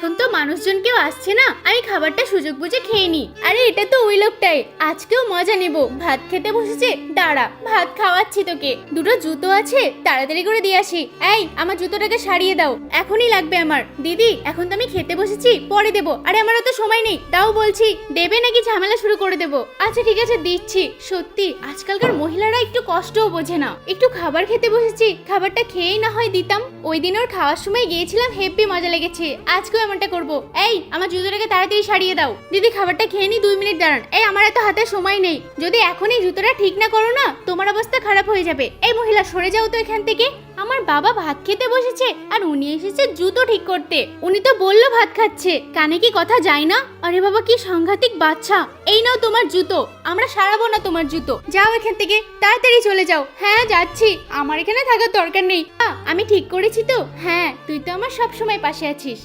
এখন তো মানুষজন কেউ আসছে না, আমি খাবারটা সুযোগ বুঝে খেয়ে নি। আরে এটা তো ওই লোকটাই, আজকেও মজা নেব। ভাত খেতে বসেছে, দাঁড়া ভাত খাওয়াচ্ছি তোকে। দুটো জুতো আছে, তাড়াতাড়ি করে দিয়ে আসি। এই আমার জুতোটাকে সারিয়ে দাও, এখনই লাগবে আমার। দিদি এখন তো আমি খেতে বসেছি, পরে দেবো। আরে আমার তো সময় নেই, দাও বলছি। দেবে নাকি ঝামেলা শুরু করে দেবো? আচ্ছা ঠিক আছে দিচ্ছি। সত্যি আজকালকার মহিলারা একটু কষ্টও বোঝে না। একটু খাবার খেতে বসেছি, খাবারটা খেয়েই না হয় দিতাম। ওই দিন ওর খাওয়ার সময় গিয়েছিলাম, হেব্বি মজা লেগেছে, আজকেও এমনটা করবো। এই আমার জুতোটাকে তাড়াতাড়ি সারিয়ে দাও। দিদি খাবারটা খেয়ে নি, 2 মিনিট দাঁড়ান। এই আমার এত হাতে সময় নেই, যদি এখনই জুতোটা ঠিক না করো না তোমার অবস্থা খারাপ হয়ে যাবে। এই মহিলা সরে যাও তো এখান থেকে। আমার বাবা ভাত খেতে বসেছে আর উনি এসেছে জুতো ঠিক করতে। উনি তো বললো ভাত খাচ্ছে, কানে কি কথা যায় না? আরে বাবা কি সাংঘাতিক বাচ্চা। এই নাও তোমার জুতো, আমরা সারাবো না তোমার জুতো। যাও এখান থেকে, তাড়াতাড়ি চলে যাও। হ্যাঁ যাচ্ছি, আমার এখানে থাকার দরকার নেই। আমি ঠিক করেছি তো? হ্যাঁ তুই তো আমার সব সময় পাশে আছিস।